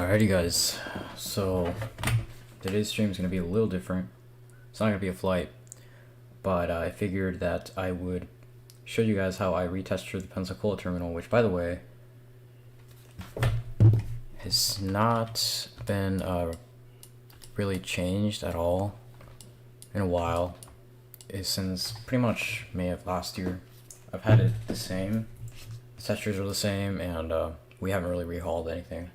Alrighty guys, so today's stream is going to be a little different. It's not going to be a flight, but I figured that I would show you guys how I retested the Pensacola terminal, which by the way has not been really changed at all in a while. It's since pretty much May of last year. I've had it the same, the textures are the same, and we haven't really rehauled anything.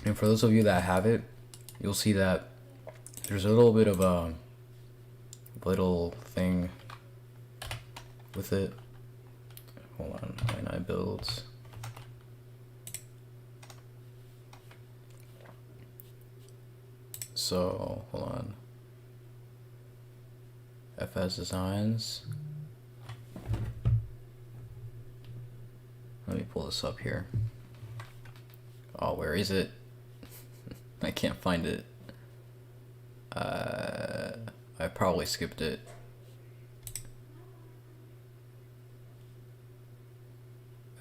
And for those of you that have it, you'll see that there's a little bit of a little thing with it. Hold on, when I build. So, hold on. FS Designs. Let me pull this up here. Oh, where is it? I can't find it. I probably skipped it.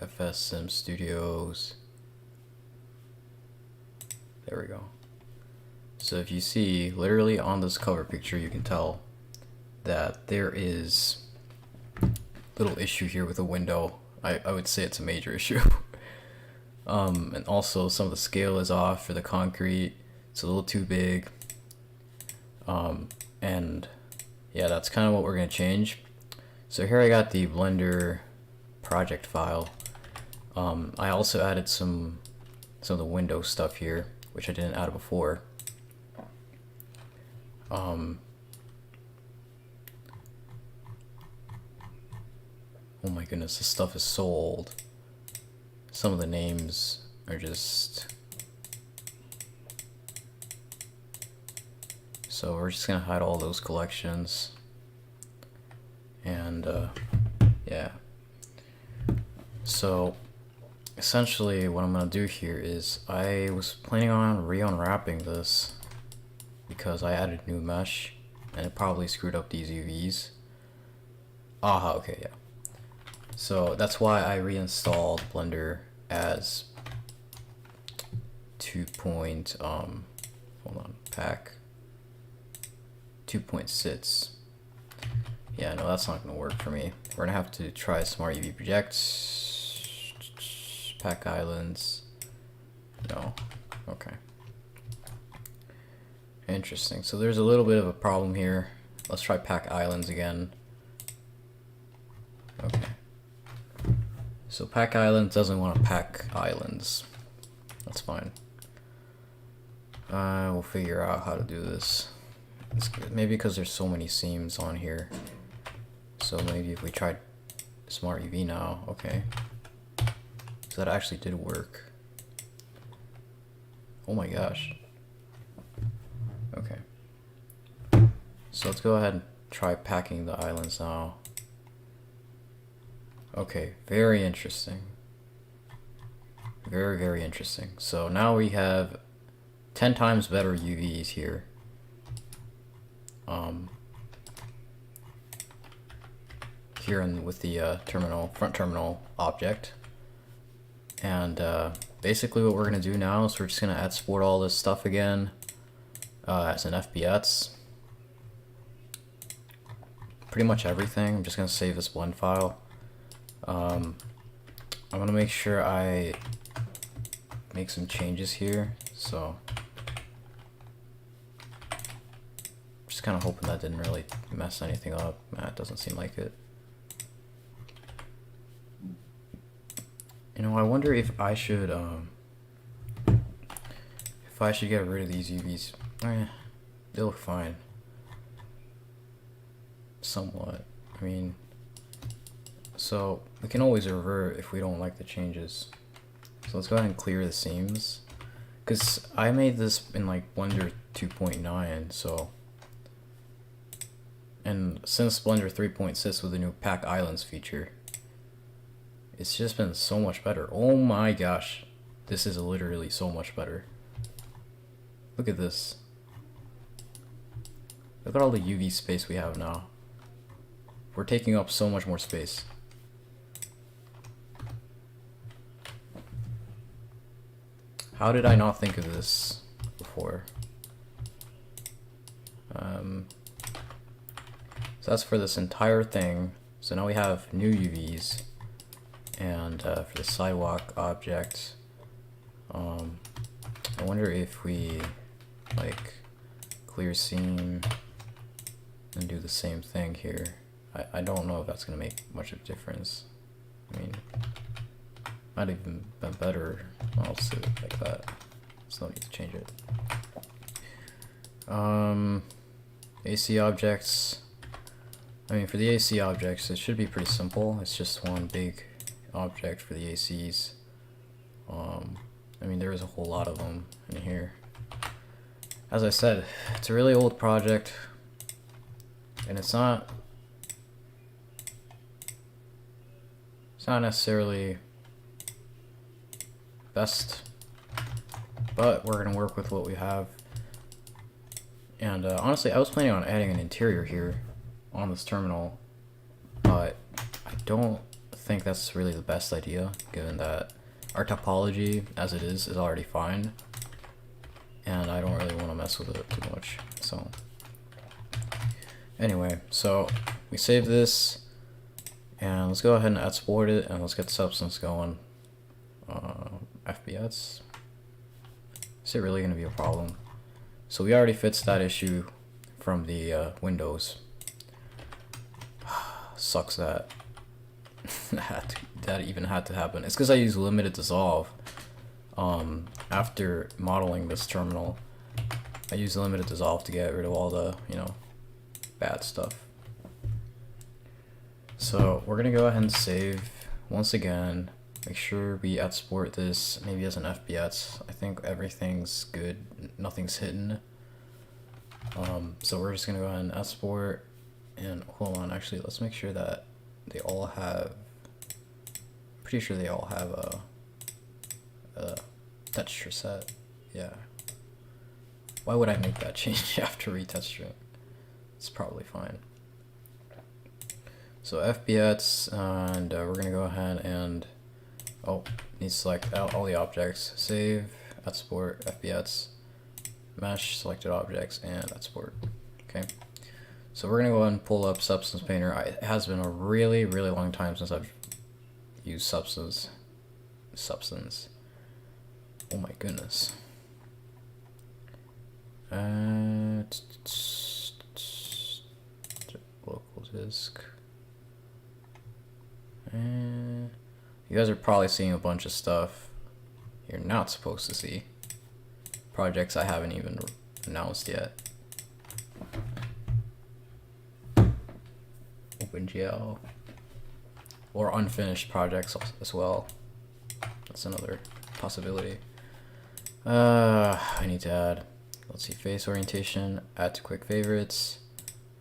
FS Sim Studios. There we go. So if you see, literally on this cover picture, you can tell that there is a little issue here with the window. I would say it's a major issue. And also some of the scale is off for the concrete. It's a little too big. And yeah, that's kind of what we're going to change. So here I got the Blender project file. I also added some of the window stuff here, which I didn't add before. Oh my goodness, this stuff is so old. Some of the names are just... So we're just gonna hide all those collections. And yeah. So essentially what I'm gonna do here is I was planning on re-unwrapping this because I added new mesh and it probably screwed up these UVs. Aha, okay, yeah. So that's why I reinstalled Blender as 2. Hold on, pack 2.6. Yeah, no, that's not gonna work for me. We're gonna have to try Smart UV Project, Pack Islands. No, okay. Interesting. So there's a little bit of a problem here. Let's try Pack Islands again. Okay. So Pack Islands doesn't want to pack islands. That's fine. We'll figure out how to do this. Maybe because there's so many seams on here. So maybe if we tried Smart UV now, okay. So that actually did work. Oh my gosh. Okay. So let's go ahead and try packing the islands now. Okay, very interesting. Very, very interesting. So now we have 10 times better UVs here. Here with the front terminal object. And basically what we're gonna do now is we're just gonna export all this stuff again as an FBX. Pretty much everything. I'm just gonna save this one file. I'm gonna make sure I make some changes here, so just kind of hoping that didn't really mess anything up. Nah, it doesn't seem like it. You know, I wonder if I should get rid of these UVs. They look fine, somewhat. I mean, so we can always revert if we don't like the changes. So let's go ahead and clear the seams, because I made this in like Blender 2.9, so, and since Blender 3.6 with the new Pack Islands feature, it's just been so much better. Oh my gosh, this is literally so much better. Look at this. Look at all the UV space we have now. We're taking up so much more space. how did I not think of this before? So that's for this entire thing. So now we have new UVs, and for the sidewalk object, I wonder if we like clear seam and do the same thing here. I don't know if that's gonna make much of a difference. I mean, might even been better. I'll just leave it like that. There's no need to change it. AC objects. I mean, for the AC objects, it should be pretty simple. It's just one big object for the ACs. I mean, there is a whole lot of them in here. As I said, it's a really old project, and it's not necessarily best, but we're gonna work with what we have. And honestly, I was planning on adding an interior here on this terminal, but I don't think that's really the best idea, given that our topology as it is already fine, and I don't really want to mess with it too much. So anyway, so we save this, and let's go ahead and export it, and let's get the substance going. FBS. Is it really going to be a problem? So we already fixed that issue from the Windows. Sucks that that even had to happen. It's because I use limited dissolve. After modeling this terminal, I use limited dissolve to get rid of all the, you know, bad stuff. So we're gonna go ahead and save once again. Make sure we export this maybe as an FBS. I think everything's good, nothing's hidden. So we're just gonna go ahead and export, and hold on, actually let's make sure that they all have, pretty sure they all have a texture set. Yeah. Why would I make that change after retexturing? It's probably fine. So FBS, and we're gonna go ahead and need to select all the objects, save, export, FBS, mesh, selected objects, and export. Okay. So we're gonna go ahead and pull up Substance Painter. It has been a really, really long time since I've used Substance. Oh my goodness. Local disk. You guys are probably seeing a bunch of stuff you're not supposed to see. Projects I haven't even announced yet. OpenGL. Or unfinished projects as well. That's another possibility. I need to add, let's see, face orientation, add to quick favorites,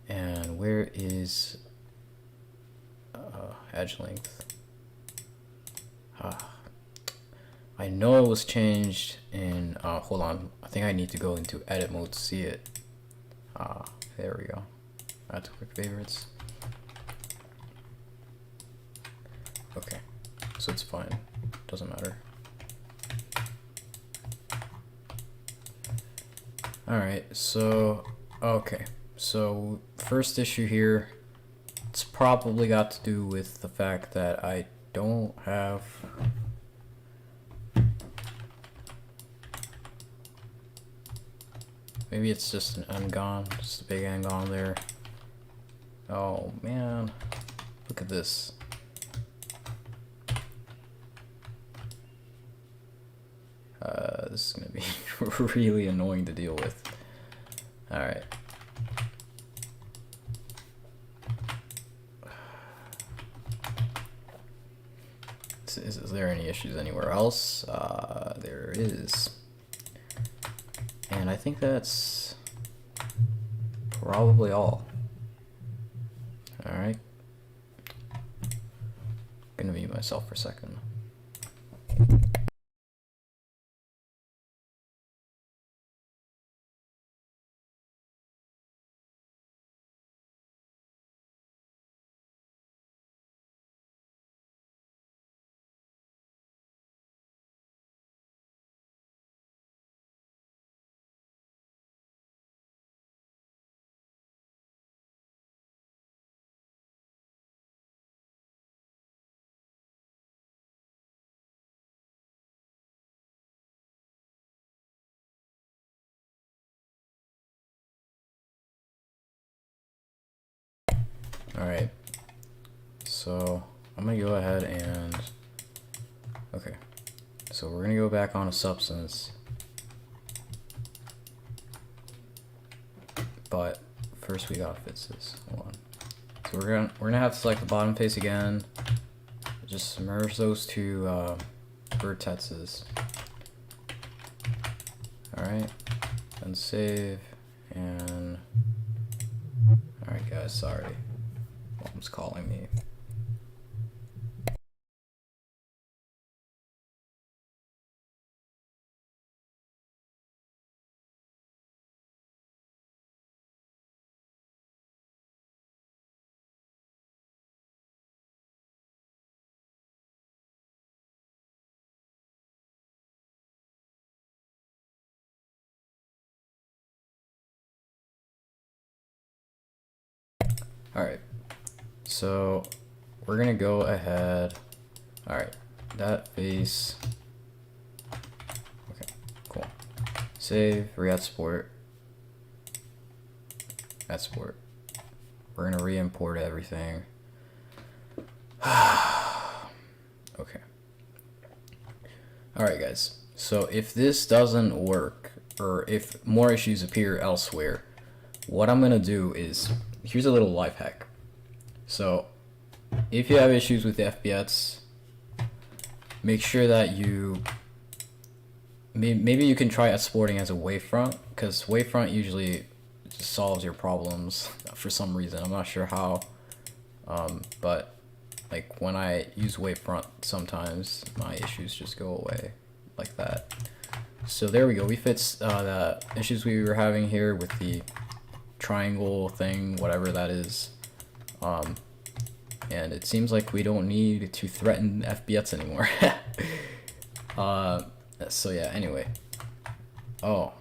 and where is edge length? I know it was changed in, hold on, I think I need to go into edit mode to see it. There we go. Add to quick favorites. Okay, so it's fine, doesn't matter. Alright, so, okay, so first issue here, it's probably got to do with the fact that I don't have maybe it's just an n-gon, just a big n-gon there. Oh man, look at this. This is gonna be really annoying to deal with. Alright. Is there any issues anywhere else? There is. And I think that's probably all. Alright. Gonna mute myself for a second. Alright, so I'm gonna go ahead and, okay, so we're gonna go back on a substance, but first we gotta fix this. Hold on. So we're gonna have to select the bottom face again, just merge those two vertexes. Alright, then save, and alright guys, sorry, mom's calling me. Alright, so we're gonna go ahead. Alright, that face. Okay, cool. Save, re-export. Export. We're gonna re-import everything. Okay. Alright guys, so if this doesn't work, or if more issues appear elsewhere, what I'm gonna do is, here's a little life hack. So if you have issues with the FPS, make sure that you, maybe you can try exporting as a wavefront, because wavefront usually just solves your problems for some reason. I'm not sure how, but like when I use wavefront, sometimes my issues just go away like that. So there we go, we fixed the issues we were having here with the triangle thing, whatever that is, and it seems like we don't need to threaten FPS anymore. So yeah, anyway, oh,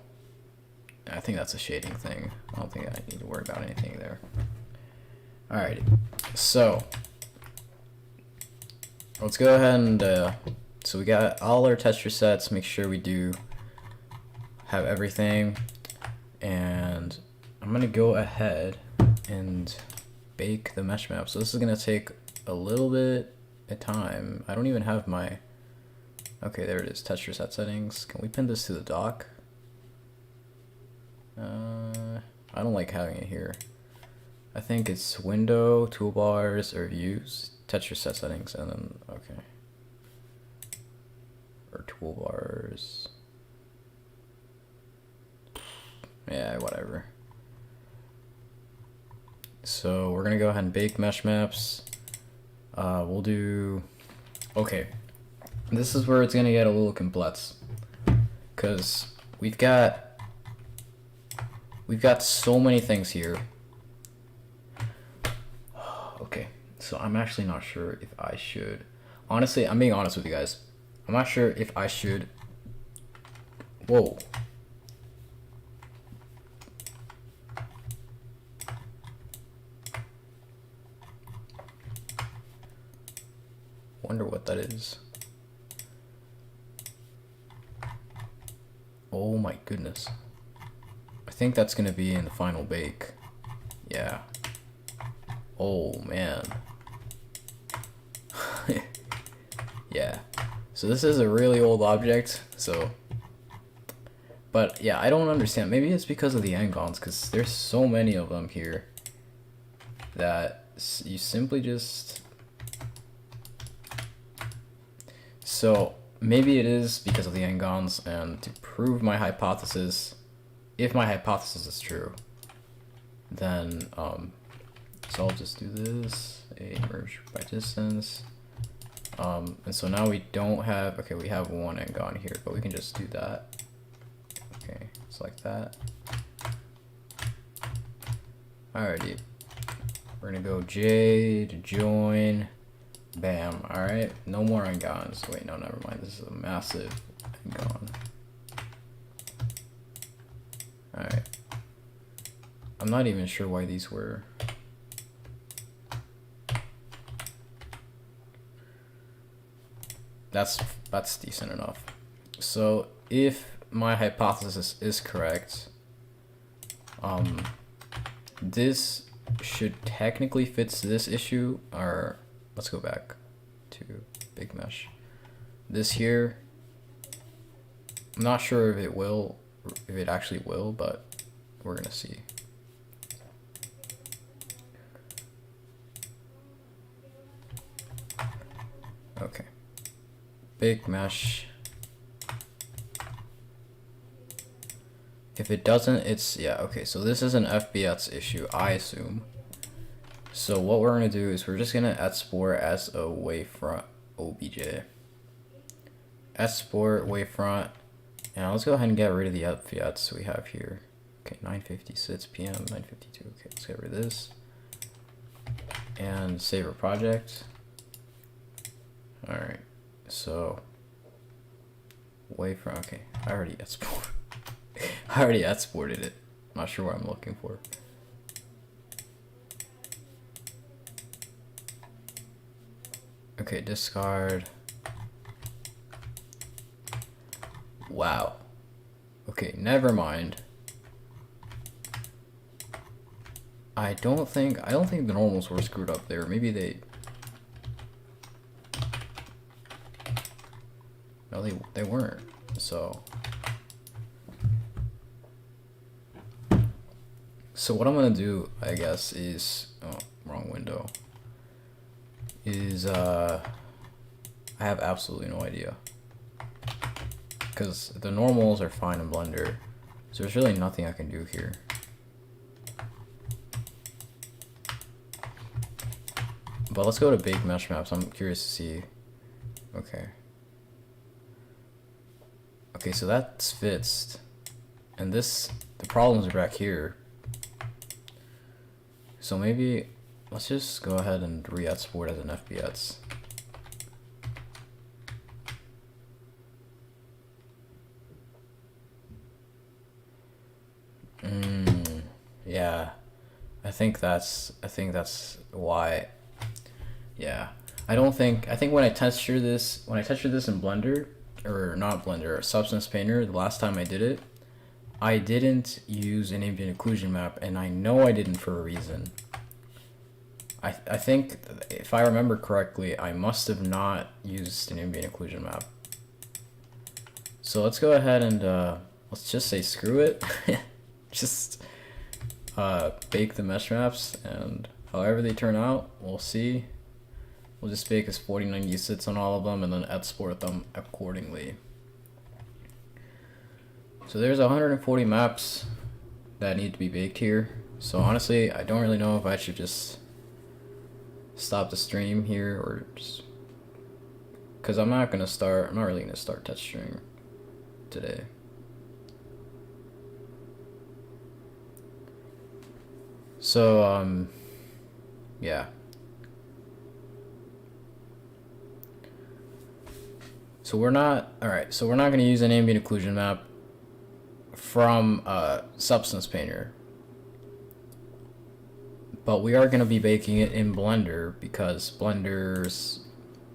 I think that's a shading thing. I don't think I need to worry about anything there. Alrighty, so let's go ahead and so we got all our texture sets. Make sure we do have everything, and I'm gonna go ahead and bake the mesh map. So this is gonna take a little bit of time. I don't even have my, okay, there it is, texture set settings. Can we pin this to the dock? I don't like having it here. I think it's window, toolbars, or views, texture set settings, and then, okay. Or toolbars. Yeah, whatever. So we're gonna go ahead and bake mesh maps. We'll do, okay. This is where it's gonna get a little complex, because we've got so many things here. Okay, so I'm actually not sure if I should, honestly, I'm being honest with you guys, I'm not sure if I should, whoa. Wonder what that is. Oh my goodness. I think that's gonna be in the final bake. Yeah. Oh man. Yeah. So this is a really old object, so. But yeah, I don't understand. Maybe it's because of the engons, because there's so many of them here that you simply just. So maybe it is because of the engons, and to prove my hypothesis, if my hypothesis is true, then so I'll just do this, a merge by distance, and so now we don't have, okay, we have one engon here, but we can just do that. Okay, it's like that. Alrighty, we're gonna go J to join. Bam. Alright, no more engons. Wait, no, never mind. This is a massive engon. Alright. I'm not even sure why these were. That's decent enough. So if my hypothesis is correct, this should technically fix this issue, or let's go back to big mesh. This here, I'm not sure if it actually will, but we're gonna see. Okay, big mesh. If it doesn't, it's, yeah, okay, so this is an FBX issue, I assume. So what we're gonna do is we're just gonna export as a wavefront OBJ. Export wavefront, and let's go ahead and get rid of the FBX we have here. Okay, 9:56 p.m., 9:52, okay, let's get rid of this. And save our project. Alright, so wavefront, okay, I already exported it. Not sure what I'm looking for. Okay, discard. Wow. Okay, never mind. I don't think the normals were screwed up there. Maybe they. No, they weren't. So what I'm gonna do, I guess, is, oh, wrong window. Is I have absolutely no idea, because the normals are fine in Blender, so there's really nothing I can do here. But let's go to big mesh maps. I'm curious to see. Okay. Okay, so that's fixed, and the problems are back here. So maybe let's just go ahead and re-export as an FBX. Yeah, I think that's why. Yeah, I think when I textured this in Blender, or not Blender, Substance Painter, the last time I did it, I didn't use an ambient occlusion map, and I know I didn't for a reason. I think, if I remember correctly, I must have not used an ambient occlusion map. So let's go ahead and let's just say screw it. Just bake the mesh maps, and however they turn out, we'll see. We'll just bake as 4090 sits on all of them, and then export them accordingly. So there's 140 maps that need to be baked here. So honestly, I don't really know if I should just stop the stream here, or just, because I'm not really gonna start texturing today. So yeah. So we're not gonna use an ambient occlusion map from Substance Painter, but we are gonna be baking it in Blender, because Blender's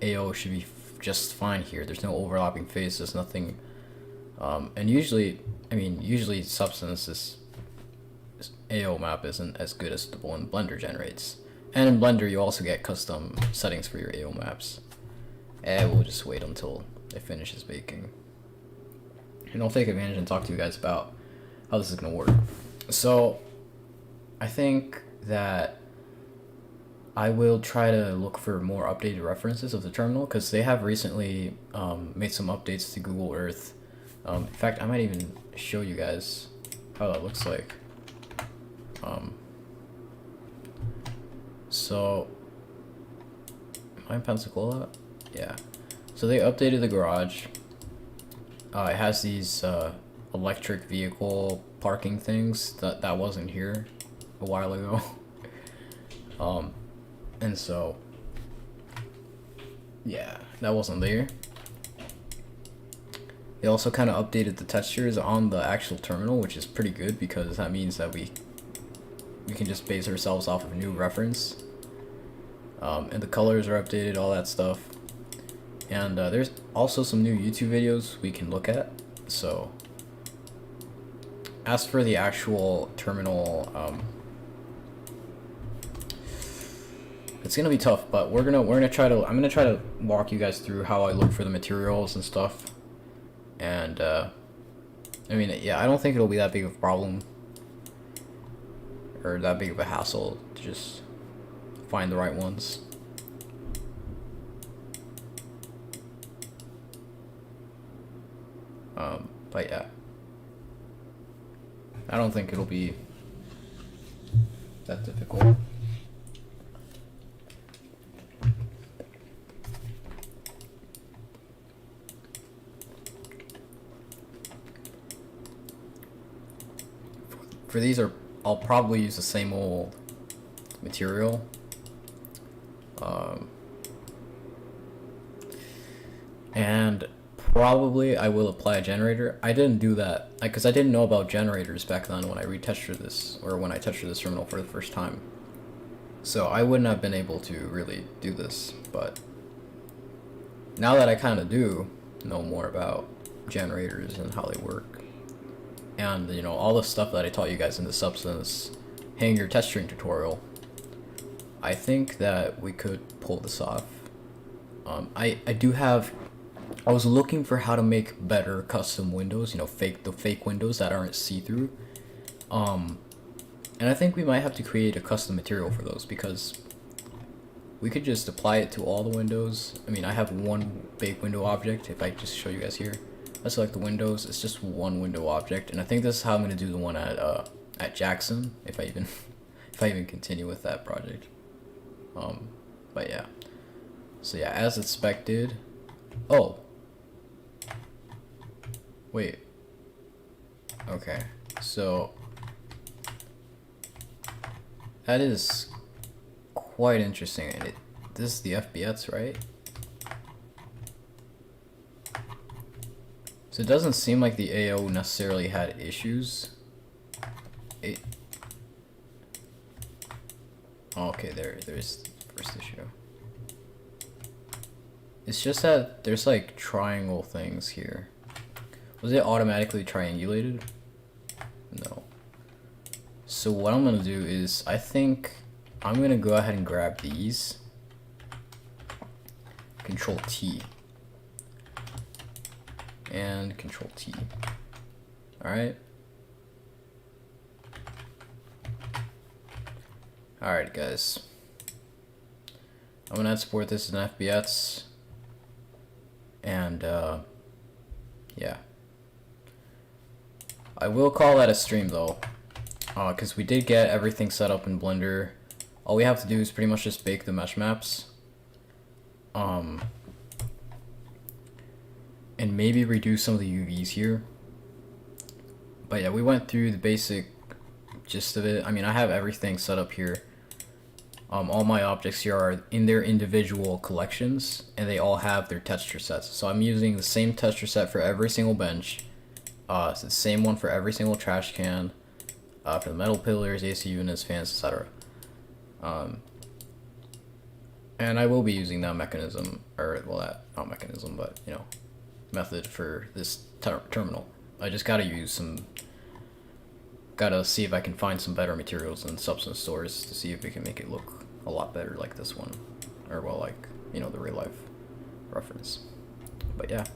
AO should be just fine here. There's no overlapping faces, nothing, and usually Substance's AO map isn't as good as the one Blender generates. And in Blender, you also get custom settings for your AO maps. And we'll just wait until it finishes baking, and I'll take advantage and talk to you guys about how this is gonna work. So I think that I will try to look for more updated references of the terminal, because they have recently made some updates to Google Earth. In fact, I might even show you guys how that looks like. So, am I in Pensacola? Yeah. So they updated the garage. It has these electric vehicle parking things that wasn't here a while ago. And so, yeah, that wasn't there. They also kind of updated the textures on the actual terminal, which is pretty good, because that means that we can just base ourselves off of new reference. And the colors are updated, all that stuff. And there's also some new YouTube videos we can look at. So as for the actual terminal It's gonna be tough, but I'm gonna try to walk you guys through how I look for the materials and stuff. And I mean, yeah, I don't think it'll be that big of a problem or that big of a hassle to just find the right ones. But yeah, I don't think it'll be that difficult. For these I'll probably use the same old material. And probably I will apply a generator. I didn't do that because I didn't know about generators back then when I retextured this, or when I textured this terminal for the first time. So I wouldn't have been able to really do this, but now that I kind of do know more about generators and how they work, and you know, all the stuff that I taught you guys in the Substance Hanger texturing tutorial, I think that we could pull this off. I was looking for how to make better custom windows, you know, the fake windows that aren't see-through. And I think we might have to create a custom material for those, because we could just apply it to all the windows. I mean, I have one big window object. If I just show you guys here, I select the windows. It's just one window object, and I think this is how I'm gonna do the one at Jackson, if I even continue with that project. But yeah. So yeah, as expected. Oh. Wait. Okay. So that is quite interesting. And this is the FBX, right? So it doesn't seem like the AO necessarily had issues. Okay, there's the first issue. It's just that there's like triangle things here. Was it automatically triangulated? No. So what I'm gonna do is, I think I'm gonna go ahead and grab these. Control T. And Control T. Alright. Alright guys. I'm gonna export this in FBX. And yeah. I will call that a stream though, because we did get everything set up in Blender. All we have to do is pretty much just bake the mesh maps, and maybe reduce some of the UVs here. But yeah, we went through the basic gist of it. I mean, I have everything set up here. All my objects here are in their individual collections, and they all have their texture sets. So I'm using the same texture set for every single bench. It's the same one for every single trash can, for the metal pillars, AC units, fans, etc. And I will be using that mechanism, or well, not mechanism, but you know, method for this terminal. I just gotta see if I can find some better materials in Substance stores to see if we can make it look a lot better like this one, or well, like, you know, the real life reference. But yeah.